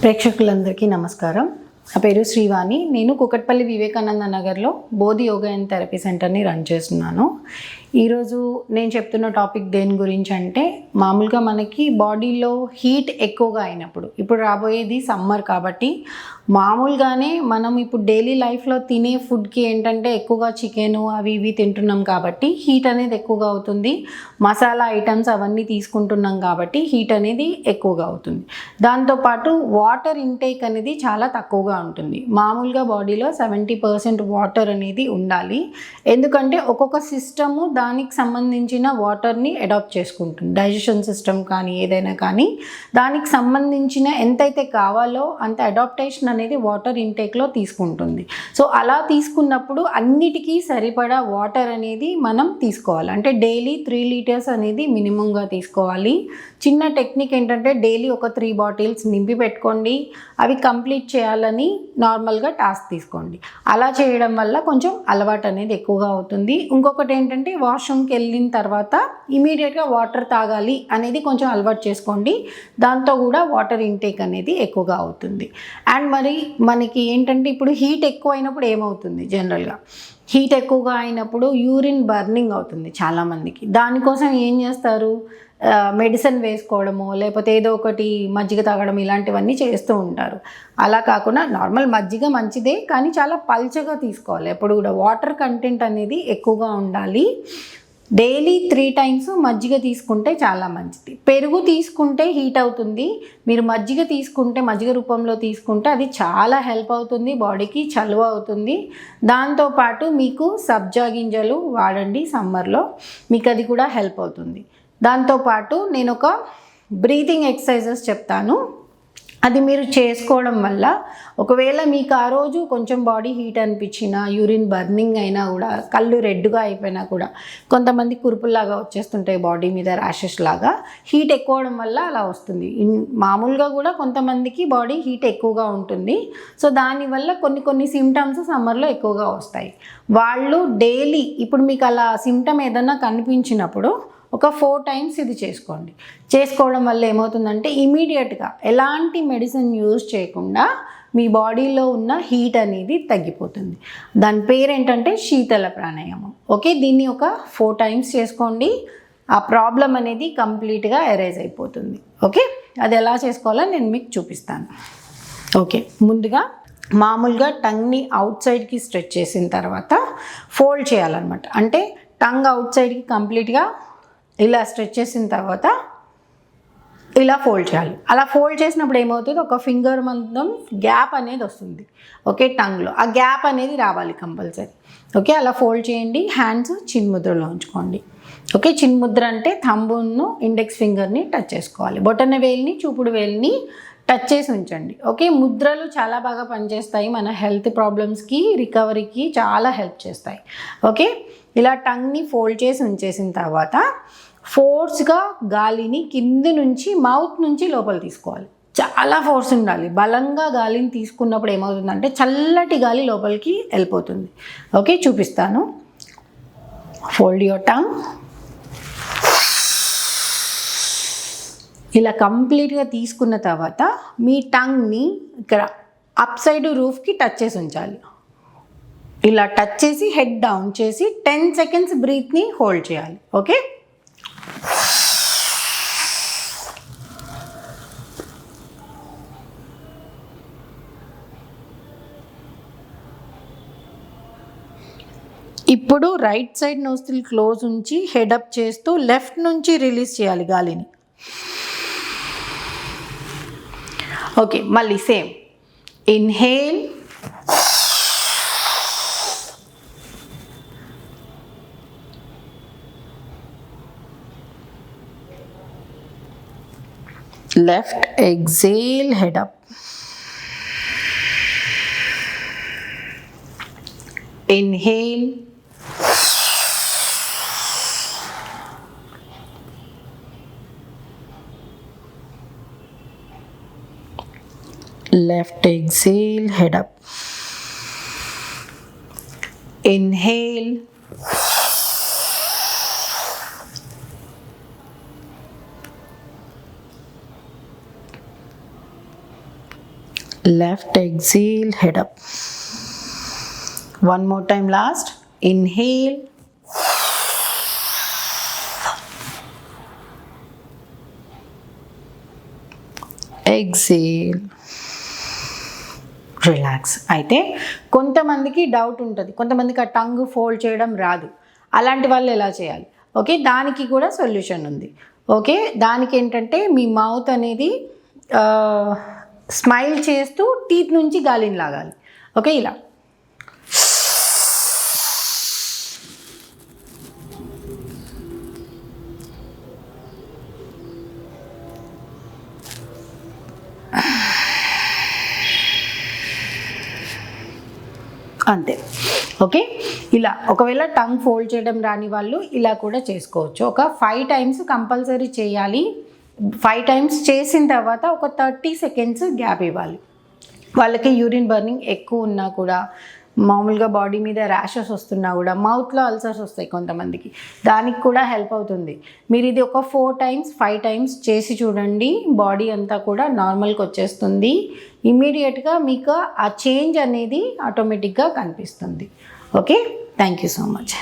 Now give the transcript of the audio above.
ప్రేక్షకులందరికీ నమస్కారం. నా పేరు శ్రీవాణి. నేను కుకట్పల్లి వివేకానంద నగర్లో బోధి యోగా అండ్ థెరపీ సెంటర్ని రన్ చేస్తున్నాను. ఈరోజు నేను చెప్తున్న టాపిక్ దేని గురించి అంటే, మామూలుగా మనకి బాడీలో హీట్ ఎక్కువగా అయినప్పుడు, ఇప్పుడు రాబోయేది సమ్మర్ కాబట్టి మామూలుగానే మనం ఇప్పుడు డైలీ లైఫ్లో తినే ఫుడ్కి ఏంటంటే ఎక్కువగా చికెను అవి ఇవి తింటున్నాం కాబట్టి హీట్ అనేది ఎక్కువగా అవుతుంది. మసాలా ఐటమ్స్ అవన్నీ తీసుకుంటున్నాం కాబట్టి హీట్ అనేది ఎక్కువగా అవుతుంది. దాంతోపాటు వాటర్ ఇంటేక్ అనేది చాలా తక్కువగా ఉంటుంది. మామూలుగా బాడీలో 70% వాటర్ అనేది ఉండాలి. ఎందుకంటే ఒక్కొక్క సిస్టము దానికి సంబంధించిన వాటర్ని అడాప్ట్ చేసుకుంటుంది. డైజెషన్ సిస్టమ్ కానీ ఏదైనా కానీ దానికి సంబంధించిన ఎంతైతే కావాలో అంత అడాప్టేషన్ అనేది వాటర్ ఇంటేక్లో తీసుకుంటుంది. సో అలా తీసుకున్నప్పుడు అన్నిటికీ సరిపడా వాటర్ అనేది మనం తీసుకోవాలి. అంటే డైలీ 3 లీటర్స్ అనేది మినిమంగా తీసుకోవాలి. చిన్న టెక్నిక్ ఏంటంటే డైలీ ఒక 3 బాటిల్స్ నింపి పెట్టుకోండి. అవి కంప్లీట్ చేయాలని నార్మల్గా టాస్క్ తీసుకోండి. అలా చేయడం వల్ల కొంచెం అలవాటు అనేది ఎక్కువగా అవుతుంది. ఇంకొకటి ఏంటంటే వాష్రూమ్కి వెళ్ళిన తర్వాత ఇమీడియట్గా వాటర్ తాగాలి అనేది కొంచెం అలవాటు చేసుకోండి. దాంతో కూడా వాటర్ ఇంటేక్ అనేది ఎక్కువగా అవుతుంది. అండ్ మరి మనకి ఏంటంటే ఇప్పుడు హీట్ ఎక్కువ అయినప్పుడు ఏమవుతుంది, జనరల్గా హీట్ ఎక్కువగా అయినప్పుడు యూరిన్ బర్నింగ్ అవుతుంది చాలామందికి. దానికోసం ఏం చేస్తారు, మెడిసిన్ వేసుకోవడము లేకపోతే ఏదో ఒకటి మజ్జిగ తాగడం ఇలాంటివన్నీ చేస్తూ ఉంటారు. అలా కాకుండా నార్మల్ మజ్జిగ మంచిదే, కానీ చాలా పల్చగా తీసుకోవాలి. ఎప్పుడు కూడా వాటర్ కంటెంట్ అనేది ఎక్కువగా ఉండాలి. డైలీ 3 టైమ్స్ మజ్జిగ తీసుకుంటే చాలా మంచిది. పెరుగు తీసుకుంటే హీట్ అవుతుంది. మీరు మజ్జిగ తీసుకుంటే, మజ్జిగ రూపంలో తీసుకుంటే అది చాలా హెల్ప్ అవుతుంది, బాడీకి చలువ అవుతుంది. దాంతోపాటు మీకు సబ్జా గింజలు వాడండి సమ్మర్లో, మీకు అది కూడా హెల్ప్ అవుతుంది. దాంతోపాటు నేను ఒక బ్రీతింగ్ ఎక్సర్సైజెస్ చెప్తాను. అది మీరు చేసుకోవడం వల్ల ఒకవేళ మీకు ఆ రోజు కొంచెం బాడీ హీట్ అనిపించినా, యూరిన్ బర్నింగ్ అయినా కూడా, కళ్ళు రెడ్గా అయిపోయినా కూడా, కొంతమంది కురుపుల్లాగా వచ్చేస్తుంటాయి బాడీ మీద, ర్యాషెస్ లాగా, హీట్ ఎక్కువడం వల్ల అలా వస్తుంది. మామూలుగా కూడా కొంతమందికి బాడీ హీట్ ఎక్కువగా ఉంటుంది. సో దానివల్ల కొన్ని సిమ్టమ్స్ సమ్మర్లో ఎక్కువగా వస్తాయి. వాళ్ళు డైలీ ఇప్పుడు మీకు అలా సిమ్టమ్ ఏదన్నా కనిపించినప్పుడు ఒక 4 టైమ్స్ ఇది చేసుకోవడం వల్ల ఏమవుతుందంటే ఇమీడియట్గా ఎలాంటి మెడిసిన్ యూజ్ చేయకుండా మీ బాడీలో ఉన్న హీట్ అనేది తగ్గిపోతుంది. దాని పేరు ఏంటంటే శీతల ప్రాణాయామం. ఓకే, దీన్ని ఒక 4 టైమ్స్ చేసుకోండి. ఆ ప్రాబ్లం అనేది కంప్లీట్గా ఎరేజ్ అయిపోతుంది. ఓకే, అది ఎలా చేసుకోవాలో నేను మీకు చూపిస్తాను. ఓకే, ముందుగా మామూలుగా టంగ్ని అవుట్ సైడ్కి స్ట్రెచ్ చేసిన తర్వాత ఫోల్డ్ చేయాలన్నమాట. అంటే టంగ్ అవుట్ సైడ్కి కంప్లీట్గా ఇలా స్ట్రెచ్ చేసిన తర్వాత ఇలా ఫోల్డ్ చేయాలి. అలా ఫోల్డ్ చేసినప్పుడు ఏమవుతుంది, ఒక ఫింగర్ మందం గ్యాప్ అనేది వస్తుంది. ఓకే, టంగ్లో ఆ గ్యాప్ అనేది రావాలి కంపల్సరీ. ఓకే, అలా ఫోల్డ్ చేయండి. హ్యాండ్స్ చిన్ముద్రలో ఉంచుకోండి. ఓకే, చిన్ముద్ర అంటే థంబును ఇండెక్స్ ఫింగర్ని టచ్ చేసుకోవాలి. బొటన వేలిని చూపుడు వేలిని టచ్ చేసి ఉంచండి. ఓకే, ముద్రలు చాలా బాగా పనిచేస్తాయి. మన హెల్త్ ప్రాబ్లమ్స్కి, రికవరీకి చాలా హెల్ప్ చేస్తాయి. ఓకే, ఇలా టంగ్ని ఫోల్డ్ చేసి ఉంచేసిన తర్వాత ఫోర్స్గా గాలిని కింది నుంచి మౌత్ నుంచి లోపల తీసుకోవాలి. చాలా ఫోర్స్ ఉండాలి. బలంగా గాలిని తీసుకున్నప్పుడు ఏమవుతుందంటే చల్లటి గాలి లోపలికి వెళ్ళిపోతుంది. ఓకే, చూపిస్తాను. Fold your tongue. ఇలా కంప్లీట్గా తీసుకున్న తర్వాత మీ టంగ్ని ఇక్కడ అప్ సైడ్ రూఫ్కి టచ్ చేసి ఉంచాలి. ఇలా టచ్ చేసి హెడ్ డౌన్ చేసి 10 సెకండ్స్ బ్రీత్ని హోల్డ్ చేయాలి. ఓకే, ఇప్పుడు రైట్ సైడ్ నోస్ట్రిల్ క్లోజ్ ఉంచి హెడ్ అప్ చేస్తూ లెఫ్ట్ నుంచి రిలీజ్ చేయాలి గాలిని. ఓకే, మళ్ళీ same. Inhale, left, exhale, head up. Inhale, left, exhale, head up. Inhale, left exhale, head up. One more time, last inhale, exhale, relax. అయితే కొంతమందికి doubt ఉంటుంది, కొంతమందికి ఆ టంగ్ ఫోల్డ్ చేయడం రాదు, అలాంటి వాళ్ళు ఎలా చేయాలి? ఓకే, దానికి కూడా సొల్యూషన్ ఉంది. ఓకే, దానికి ఏంటంటే మీ మౌత్ అనేది స్మైల్ చేస్తూ టీత్ నుంచి గాలిని లాగాలి. ఓకే, ఇలా అంతే. ఓకే, ఇలా ఒకవేళ టంగ్ ఫోల్డ్ చేయడం రాని వాళ్ళు ఇలా కూడా చేసుకోవచ్చు. ఒక 5 times కంపల్సరీ చేయాలి. 5 times చేసిన తర్వాత ఒక 30 seconds గ్యాప్ ఇవ్వాలి. వాళ్ళకి యూరిన్ బర్నింగ్ ఎక్కువ ఉన్నా కూడా, మామూలుగా బాడీ మీద ర్యాషెస్ వస్తున్నా కూడా, మౌత్లో అల్సర్స్ వస్తాయి కొంతమందికి, దానికి కూడా హెల్ప్ అవుతుంది. మీరు ఇది ఒక 4 times 5 times చేసి చూడండి, బాడీ అంతా కూడా నార్మల్కి వచ్చేస్తుంది. ఇమ్మీడియట్గా మీకు ఆ చేంజ్ అనేది ఆటోమేటిక్గా కనిపిస్తుంది. Okay, thank you so much.